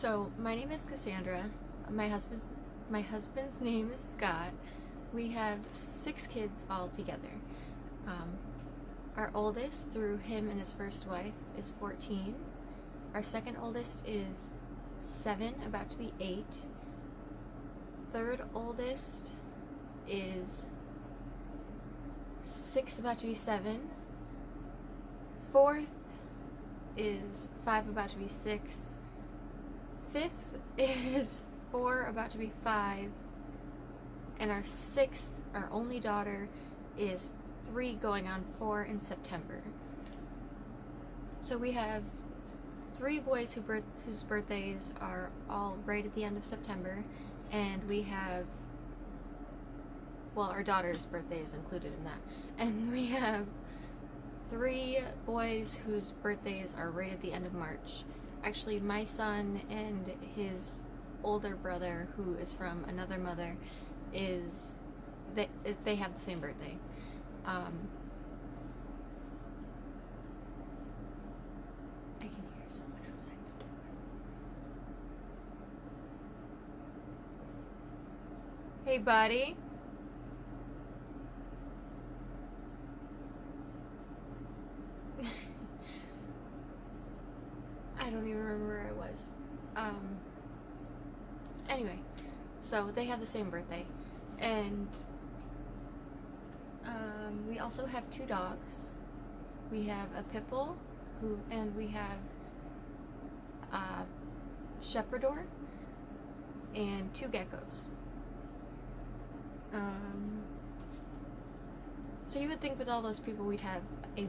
So my name is Cassandra. My husband's name is Scott. We have 6 kids all together. Um, our oldest, through him and his first wife, is 14. Our second oldest is 7, about to be 8. Third oldest is 6, about to be 7. Fourth is 5, about to be 6. Fifth is 4, about to be 5. And our sixth, our only daughter, is 3 going on 4 in September. So we have 3 boys whose birthdays are all right at the end of September, and we have, well, our daughter's birthday is included in that, and we have 3 boys whose birthdays are right at the end of March. Actually, my son and his older brother, who is from another mother, they have the same birthday. I can hear someone outside the door. Hey, buddy. I don't even remember where I was. Anyway, so they have the same birthday, and we also have 2 dogs. We have a pit bull, and we have a Shepherdor, and 2 geckos. So you would think with all those people we'd have a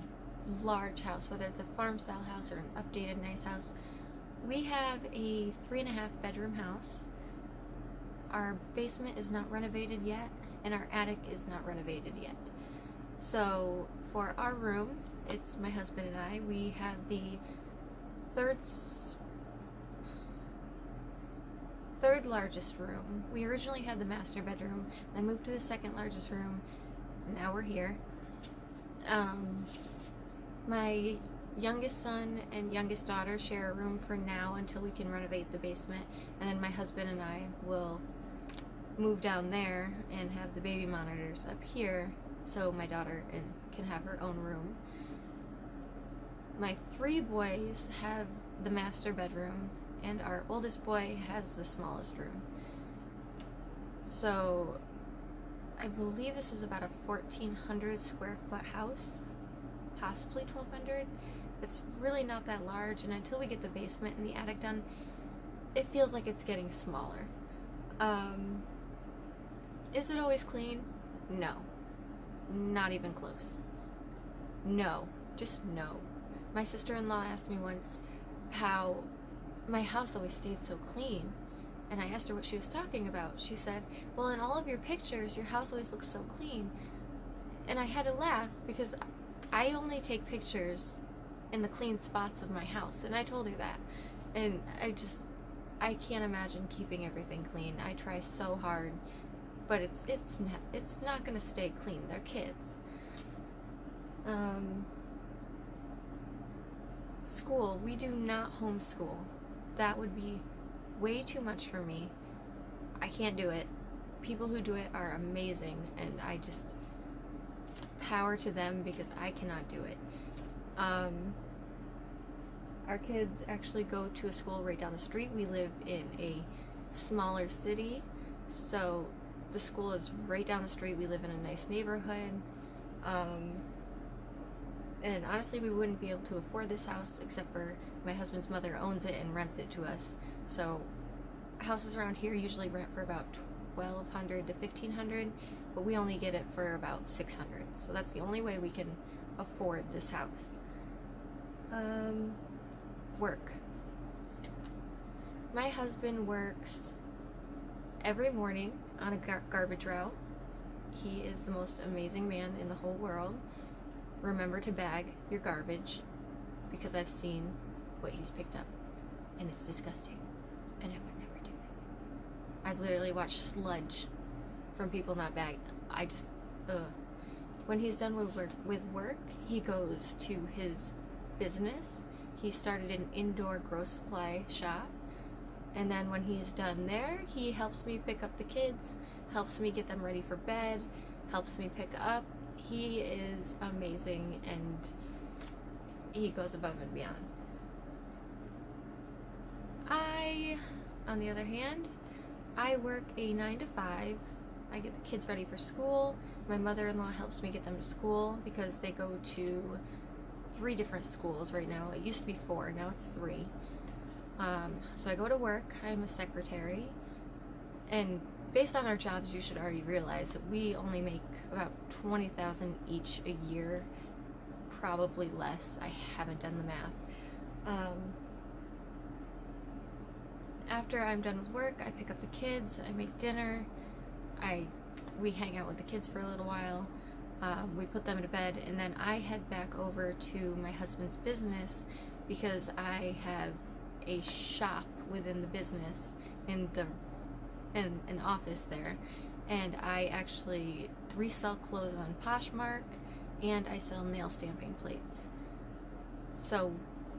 large house, whether it's a farm style house or an updated nice house. We have a 3.5 bedroom house. Our basement is not renovated yet, and our attic is not renovated yet. So for our room, it's my husband and I. We have the third largest room. We originally had the master bedroom, then moved to the second largest room, and now we're here. My youngest son and youngest daughter share a room for now until we can renovate the basement, and then my husband and I will move down there and have the baby monitors up here so my daughter can have her own room. My 3 boys have the master bedroom, and our oldest boy has the smallest room. So I believe this is about a 1,400 square foot house, possibly 1,200. It's really not that large, and until we get the basement and the attic done, it feels like it's getting smaller. Is it always clean? No. Not even close. No. Just no. My sister-in-law asked me once how my house always stayed so clean, and I asked her what she was talking about. She said, well, in all of your pictures, your house always looks so clean. And I had to laugh because I only take pictures in the clean spots of my house, and I told her that. And I can't imagine keeping everything clean. I try so hard, but it's not gonna stay clean. They're kids. School, we do not homeschool. That would be way too much for me. I can't do it. People who do it are amazing, and I just power to them because I cannot do it. Our kids actually go to a school right down the street. We live in a smaller city, so the school is right down the street. We live in a nice neighborhood. And honestly, we wouldn't be able to afford this house except for my husband's mother owns it and rents it to us. So houses around here usually rent for about $1,200 to $1,500, but we only get it for about $600. So that's the only way we can afford this house. Work. My husband works every morning on a garbage route. He is the most amazing man in the whole world. Remember to bag your garbage, because I've seen what he's picked up, and it's disgusting, and I would never do it. I've literally watched sludge from people not bagged. When he's done with work, he goes to his business. He started an indoor grow supply shop, And then when he's done there, he helps me pick up the kids, helps me get them ready for bed, helps me pick up. He is amazing, and he goes above and beyond. On the other hand, I work a 9 to 5. I get the kids ready for school. My mother-in-law helps me get them to school because they go to 3 different schools right now. It used to be 4, now it's 3. So I go to work, I'm a secretary, and based on our jobs, you should already realize that we only make about $20,000 each a year, probably less. I haven't done the math. After I'm done with work, I pick up the kids, I make dinner, we hang out with the kids for a little while, we put them to bed, and then I head back over to my husband's business because I have a shop within the business in an office there, and I actually resell clothes on Poshmark, and I sell nail stamping plates. So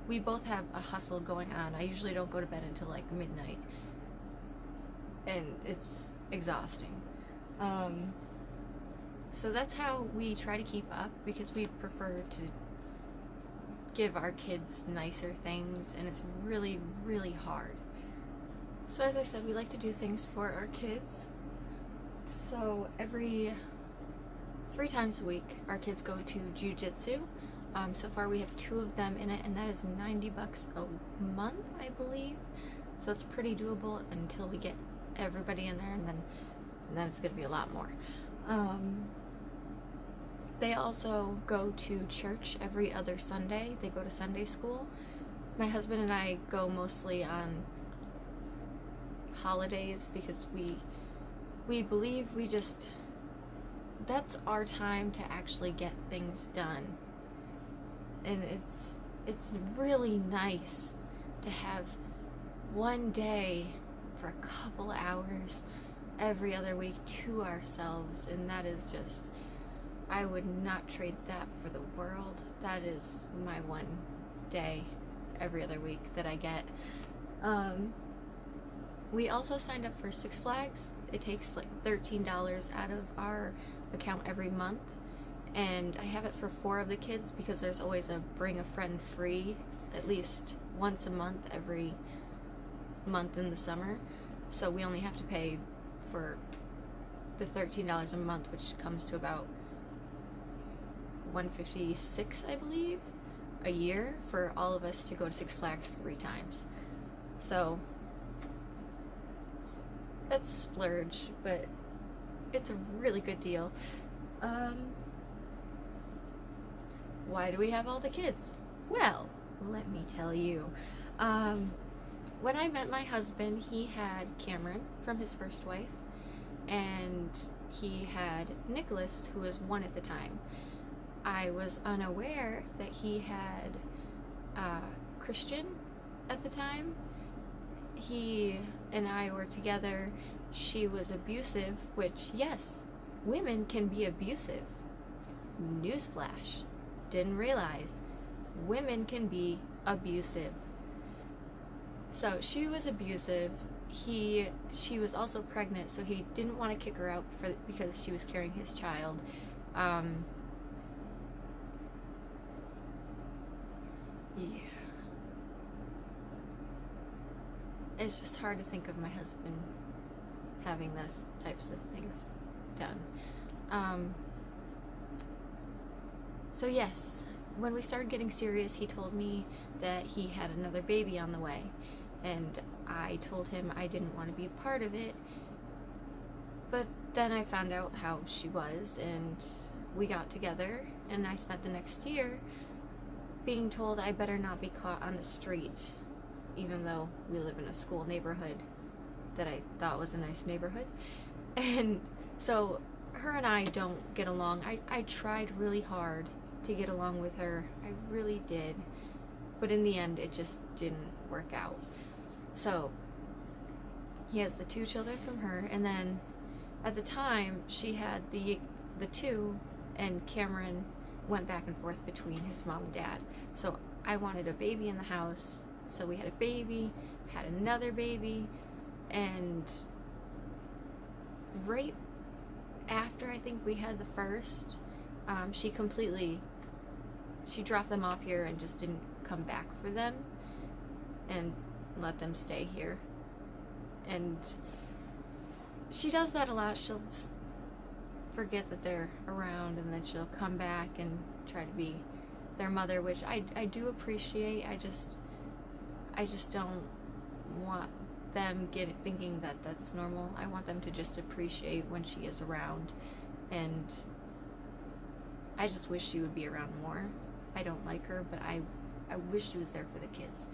we both have a hustle going on. I usually don't go to bed until like midnight, and it's exhausting. So that's how we try to keep up, because we prefer to give our kids nicer things, and it's really, really hard. So as I said, we like to do things for our kids. So 3 times a week, our kids go to jiu-jitsu. So far we have 2 of them in it, and that is $90 a month, I believe. So it's pretty doable until we get everybody in there, and then it's gonna be a lot more. They also go to church every other Sunday. They go to Sunday school. My husband and I go mostly on holidays because we believe that's our time to actually get things done. And it's really nice to have one day for a couple hours every other week to ourselves, and that is just, I would not trade that for the world. That is my one day every other week that I get. We also signed up for Six Flags. It takes like $13 out of our account every month, and I have it for 4 of the kids because there's always a bring a friend free at least once a month every month in the summer. So we only have to pay for the $13 a month, which comes to about $156, I believe, a year for all of us to go to Six Flags 3 times. So that's a splurge, but it's a really good deal. Why do we have all the kids? Well, let me tell you. When I met my husband, he had Cameron from his first wife, and he had Nicholas, who was 1 at the time. I was unaware that he had Christian at the time. He and I were together. She was abusive, which, yes, women can be abusive. Newsflash. Didn't realize. Women can be abusive. So she was abusive. She was also pregnant, so he didn't want to kick her out because she was carrying his child. Yeah. It's just hard to think of my husband having those types of things done. So yes, when we started getting serious, he told me that he had another baby on the way, and I told him I didn't want to be a part of it. But then I found out how she was, and we got together, and I spent the next year being told I better not be caught on the street, even though we live in a school neighborhood that I thought was a nice neighborhood. And so her and I don't get along. I tried really hard to get along with her. I really did. But in the end, it just didn't work out. So he has the 2 children from her, and then at the time she had the 2, and Cameron went back and forth between his mom and dad. So I wanted a baby in the house, so we had a baby, had another baby, and right after I think we had the first, she dropped them off here and just didn't come back for them and let them stay here. And she does that a lot. She'll forget that they're around, and then she'll come back and try to be their mother, which I do appreciate. I just don't want them thinking that that's normal. I want them to just appreciate when she is around, and I just wish she would be around more. I don't like her, but I wish she was there for the kids.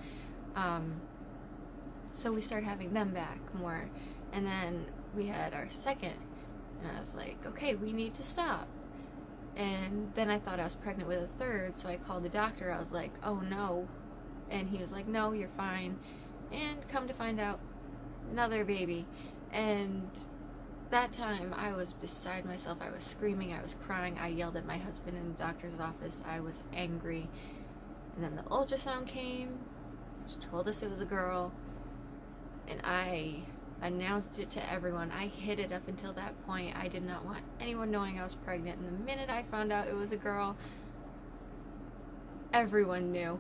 So we started having them back more, and then we had our second, and I was like, okay, we need to stop. And then I thought I was pregnant with a third, so I called the doctor. I was like, oh no. And he was like, no, you're fine. And come to find out, another baby. And that time I was beside myself. I was screaming, I was crying, I yelled at my husband in the doctor's office. I was angry. And then the ultrasound came. She told us it was a girl, and I announced it to everyone. I hid it up until that point. I did not want anyone knowing I was pregnant. And the minute I found out it was a girl, everyone knew.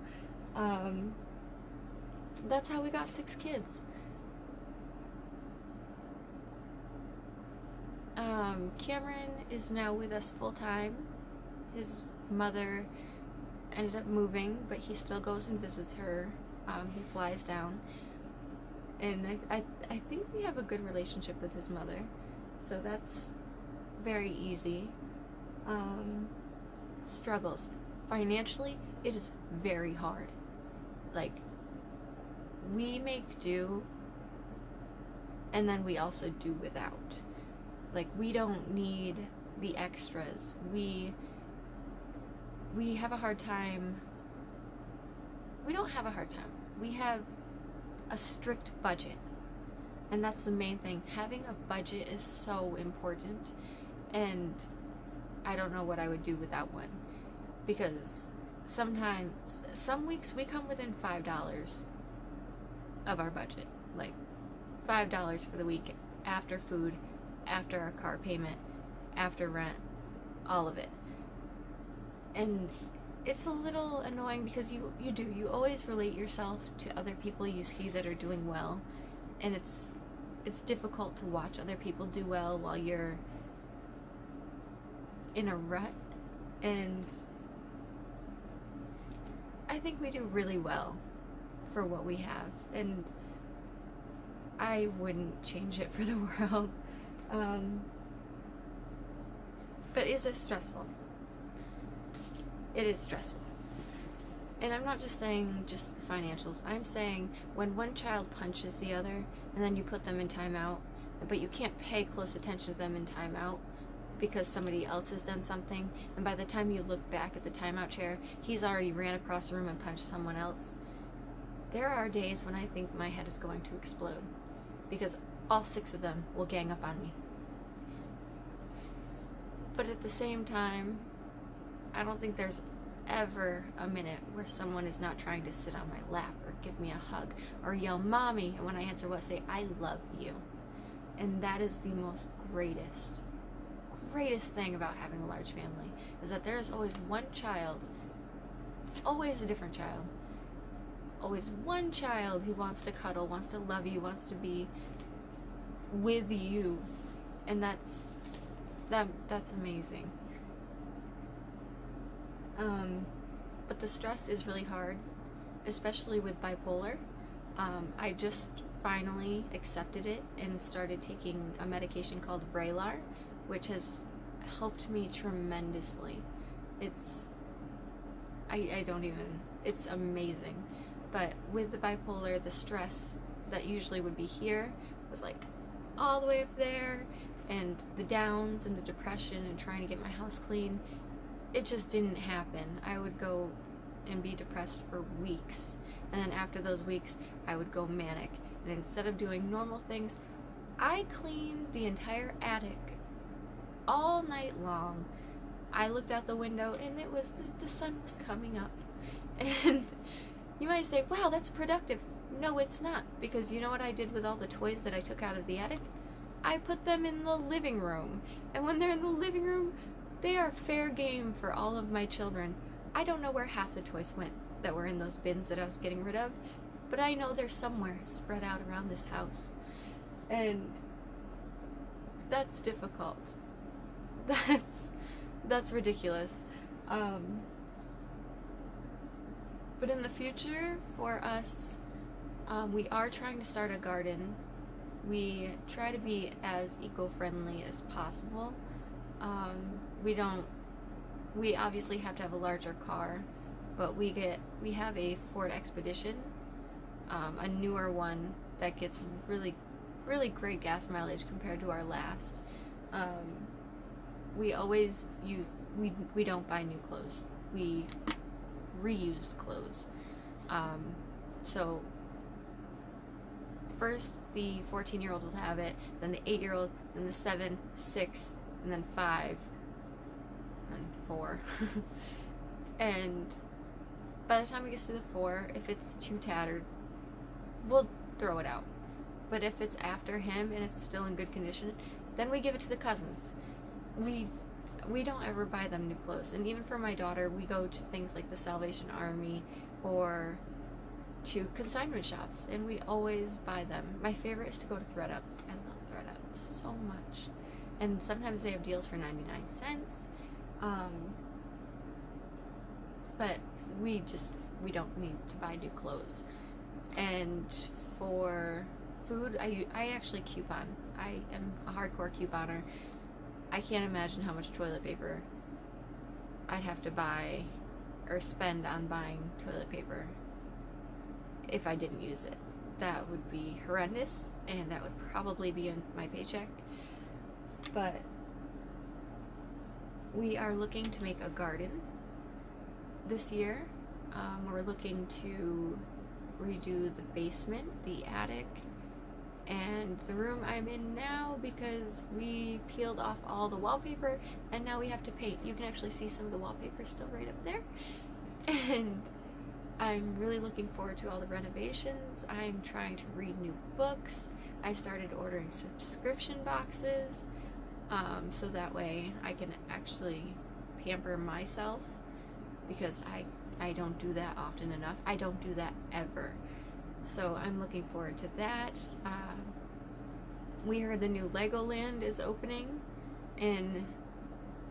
That's how we got 6 kids. Cameron is now with us full time. His mother ended up moving, but he still goes and visits her. He flies down. And I think we have a good relationship with his mother, so that's very easy. Struggles. Financially, it is very hard. Like, we make do, and then we also do without. Like, we don't need the extras. We have a hard time. We don't have a hard time. We have a strict budget, and that's the main thing. Having a budget is so important, and I don't know what I would do without one, because sometimes, some weeks we come within $5 of our budget, like $5 for the week, after food, after our car payment, after rent, all of it. And it's a little annoying because you always relate yourself to other people you see that are doing well, and it's difficult to watch other people do well while you're in a rut. And I think we do really well for what we have, and I wouldn't change it for the world. But is it stressful? It is stressful. And I'm not just saying just the financials. I'm saying when one child punches the other, and then you put them in timeout, but you can't pay close attention to them in timeout because somebody else has done something, and by the time you look back at the timeout chair, he's already ran across the room and punched someone else. There are days when I think my head is going to explode, because all 6 of them will gang up on me. But at the same time, I don't think there's ever a minute where someone is not trying to sit on my lap or give me a hug or yell mommy, and when I answer what, say I love you. And that is the most greatest thing about having a large family, is that there is always one child, always a different child, always one child who wants to cuddle, wants to love you, wants to be with you, and that's amazing. But the stress is really hard, especially with bipolar. I just finally accepted it and started taking a medication called Vraylar, which has helped me tremendously. It's amazing. But with the bipolar, the stress that usually would be here was like all the way up there, and the downs and the depression and trying to get my house clean, it just didn't happen. I would go and be depressed for weeks, and then after those weeks I would go manic, and instead of doing normal things, I cleaned the entire attic all night long. I looked out the window and it was the sun was coming up. And you might say, wow, that's productive. No, it's not, because you know what I did with all the toys that I took out of the attic? I put them in the living room, and when they're in the living room, they are fair game for all of my children. I don't know where half the toys went that were in those bins that I was getting rid of, but I know they're somewhere spread out around this house. And that's difficult. That's ridiculous. But in the future, for us, we are trying to start a garden. We try to be as eco-friendly as possible. We obviously have to have a larger car, but we have a Ford Expedition, a newer one that gets really, really great gas mileage compared to our last. We don't buy new clothes. We reuse clothes. So first the 14-year-old will have it, then the 8-year-old, then the 7, 6, and then 5, and 4. And by the time it gets to the 4, if it's too tattered, we'll throw it out. But if it's after him and it's still in good condition, then we give it to the cousins. We don't ever buy them new clothes. And even for my daughter, we go to things like the Salvation Army or to consignment shops, and we always buy them. My favorite is to go to ThredUp. I love ThredUp so much. And sometimes they have deals for 99 cents. But we don't need to buy new clothes. And for food, I actually coupon. I am a hardcore couponer. I can't imagine how much toilet paper I'd have to buy or spend on buying toilet paper if I didn't use it. That would be horrendous, and that would probably be in my paycheck. But we are looking to make a garden this year. We're looking to redo the basement, the attic, and the room I'm in now, because we peeled off all the wallpaper and now we have to paint. You can actually see some of the wallpaper still right up there. And I'm really looking forward to all the renovations. I'm trying to read new books. I started ordering subscription boxes, so that way I can actually pamper myself, because I don't do that often enough. I don't do that ever. So I'm looking forward to that. We heard the new Legoland is opening in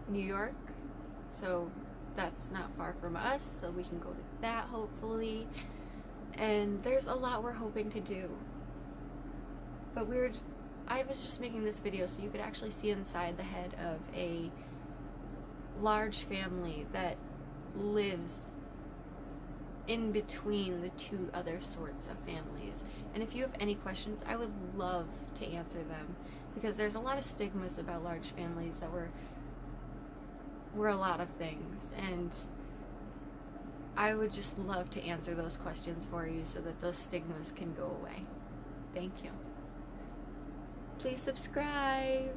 New York, so that's not far from us, so we can go to that hopefully. And there's a lot we're hoping to do. But I was just making this video so you could actually see inside the head of a large family that lives in between the two other sorts of families. And if you have any questions, I would love to answer them, because there's a lot of stigmas about large families that we're a lot of things, and I would just love to answer those questions for you so that those stigmas can go away. Thank you. Please subscribe.